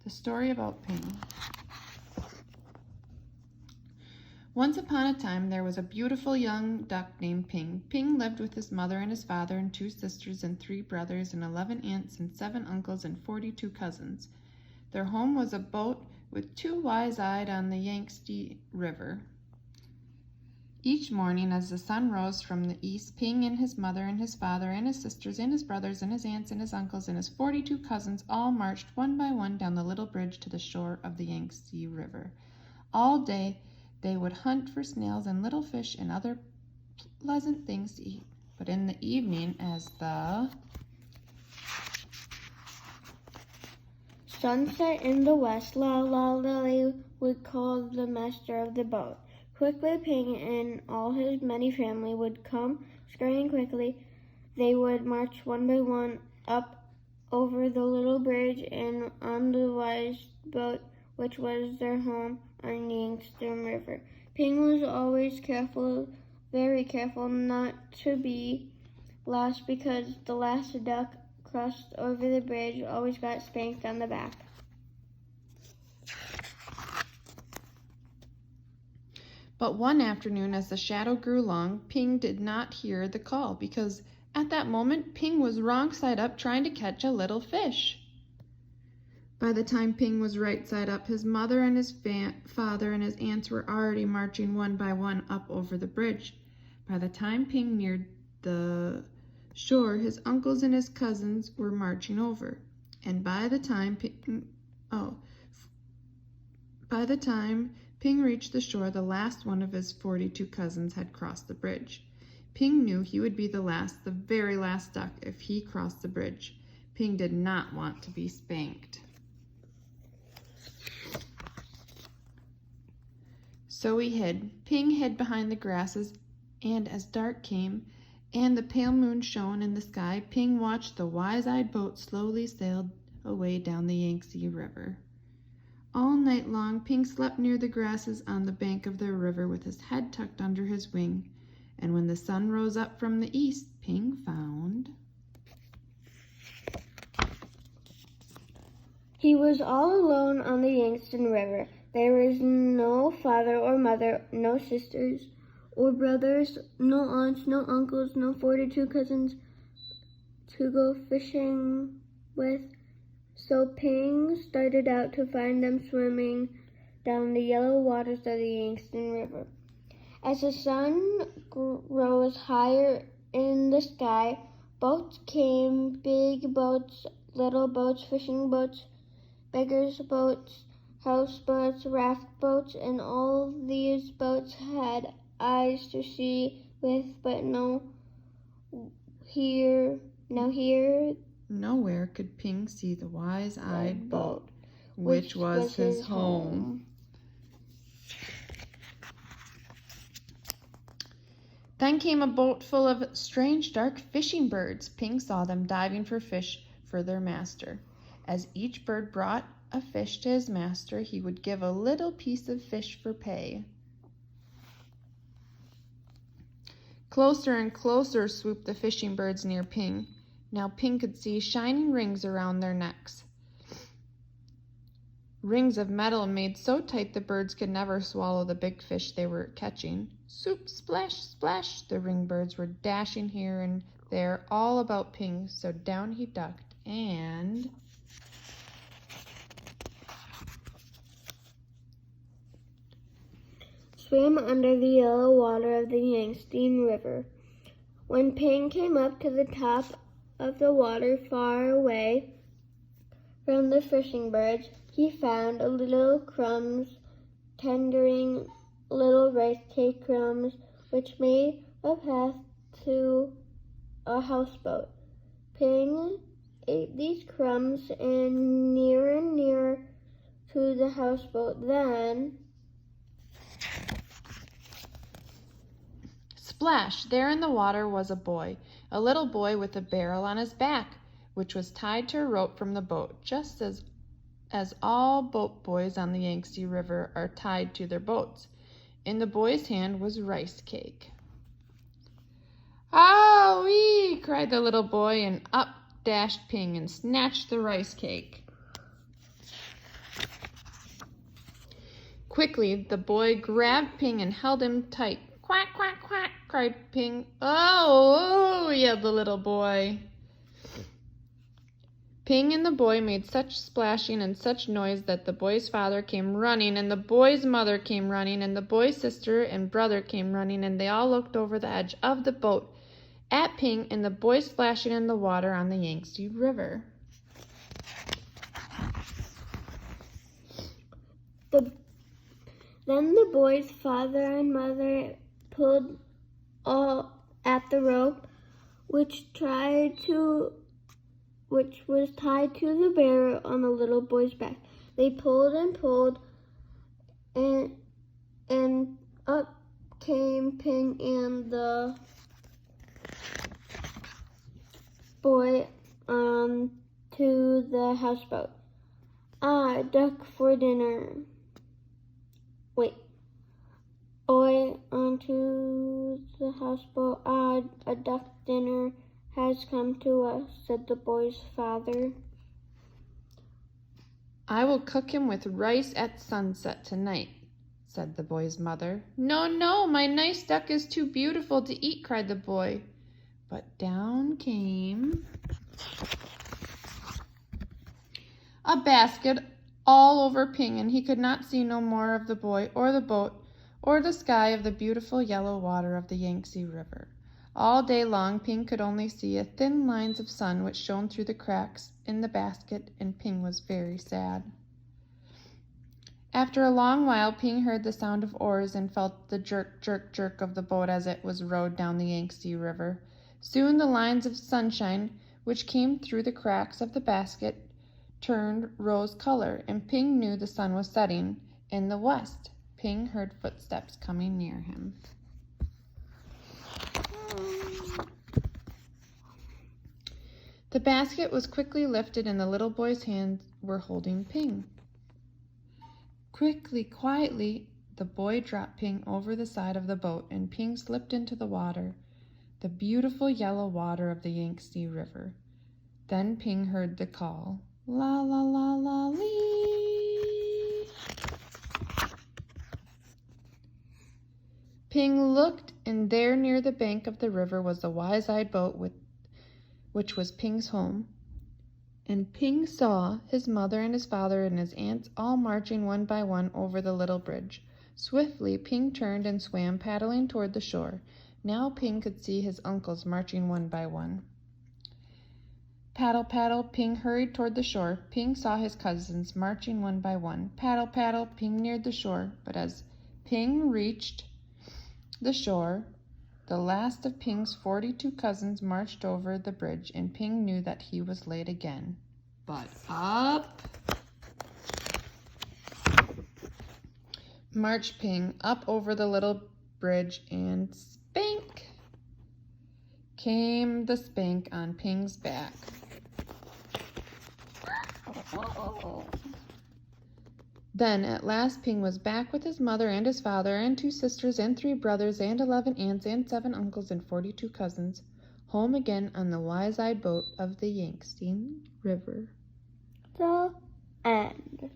The story about Ping. Once upon a time, there was a beautiful young duck named Ping. Ping lived with his mother and his father and 2 sisters and 3 brothers and 11 aunts and 7 uncles and 42 cousins. Their home was a boat with 2 wise-eyed on the Yangtze River. Each morning, as the sun rose from the east, Ping and his mother and his father and his sisters and his brothers and his aunts and his uncles and his 42 cousins all marched one by one down the little bridge to the shore of the Yangtze River. All day, they would hunt for snails and little fish and other pleasant things to eat. But in the evening, as the sun set in the west, Lily would call the master of the boat. Quickly, Ping and all his many family would come, scurrying quickly. They would march one by one up over the little bridge and on the WIESE boat, which was their home on the Yangtze River. Ping was always careful, very careful, not to be last, because the last duck crossed over the bridge always got spanked on the back. But one afternoon, as the shadow grew long, Ping did not hear the call, because at that moment Ping was wrong side up trying to catch a little fish. By the time Ping was right side up, his mother and his father and his aunts were already marching one by one up over the bridge. By the time Ping neared the shore, his uncles and his cousins were marching over. And by the time Ping reached the shore, the last one of his 42 cousins had crossed the bridge. Ping knew he would be the very last duck if he crossed the bridge. Ping did not want to be spanked. So he hid. Ping hid behind the grasses, and as dark came and the pale moon shone in the sky, Ping watched the wise-eyed boat slowly sail away down the Yangtze River. All night long, Ping slept near the grasses on the bank of the river with his head tucked under his wing. And when the sun rose up from the east, Ping found he was all alone on the Yangtze River. There was no father or mother, no sisters or brothers, no aunts, no uncles, no 42 cousins to go fishing with. So Ping started out to find them swimming down the yellow waters of the Yangtze River. As the sun rose higher in the sky, boats came, big boats, little boats, fishing boats, beggars' boats, houseboats, raft boats, and all these boats had eyes to see with, but nowhere could Ping see the wise-eyed boat, which was his home. Then came a boat full of strange, dark fishing birds. Ping saw them diving for fish for their master. As each bird brought a fish to his master, he would give a little piece of fish for pay. Closer and closer swooped the fishing birds near Ping. Now Ping could see shining rings around their necks. Rings of metal made so tight the birds could never swallow the big fish they were catching. Swoop, splash, splash, the ring birds were dashing here and there all about Ping, so down he ducked and swam under the yellow water of the Yangtze River. When Ping came up to the top of the water far away from the fishing birds, he found a little crumbs, tendering little rice cake crumbs, which made a path to a houseboat. Ping ate these crumbs and nearer to the houseboat. Then splash! There in the water was a little boy with a barrel on his back, which was tied to a rope from the boat, just as all boat boys on the Yangtze River are tied to their boats. In the boy's hand was rice cake. "Ah-wee!" cried the little boy, and up dashed Ping and snatched the rice cake. Quickly, the boy grabbed Ping and held him tight. Quack, quack, quack, cried Ping. Oh, yelled the little boy. Ping and the boy made such splashing and such noise that the boy's father came running, and the boy's mother came running, and the boy's sister and brother came running, and they all looked over the edge of the boat at Ping and the boy splashing in the water on the Yangtze River. Then the boy's father and mother pulled all at the rope, which was tied to the barrel on the little boy's back. They pulled and pulled, and up came Ping and the boy to the houseboat. Ah, duck for dinner. Wait. Boy onto the houseboat. Ah, a duck dinner has come to us, said the boy's father. I will cook him with rice at sunset tonight, said the boy's mother. No, no, my nice duck is too beautiful to eat, cried the boy. But down came a basket all over Ping, and he could not see no more of the boy or the boat or the sky of the beautiful yellow water of the Yangtze River. All day long, Ping could only see thin lines of sun which shone through the cracks in the basket, and Ping was very sad. After a long while, Ping heard the sound of oars and felt the jerk, jerk, jerk of the boat as it was rowed down the Yangtze River. Soon the lines of sunshine which came through the cracks of the basket turned rose color, and Ping knew the sun was setting in the west. Ping heard footsteps coming near him. The basket was quickly lifted, and the little boy's hands were holding Ping. Quickly, quietly, the boy dropped Ping over the side of the boat, and Ping slipped into the water, the beautiful yellow water of the Yangtze River. Then Ping heard the call, la la la la lee. Ping looked, and there near the bank of the river was the wise-eyed boat which was Ping's home. And Ping saw his mother and his father and his aunts all marching one by one over the little bridge. Swiftly Ping turned and swam, paddling toward the shore. Now Ping could see his uncles marching one by one. Paddle, paddle, Ping hurried toward the shore. Ping saw his cousins marching one by one. Paddle, paddle, Ping neared the shore. But as Ping reached the shore, the last of Ping's 42 cousins marched over the bridge, and Ping knew that he was late again. But up marched Ping, up over the little bridge, and spank came the spank on Ping's back. Then at last Ping was back with his mother and his father and 2 sisters and 3 brothers and 11 aunts and 7 uncles and 42 cousins, home again on the wise-eyed boat of the Yangtze River. The end.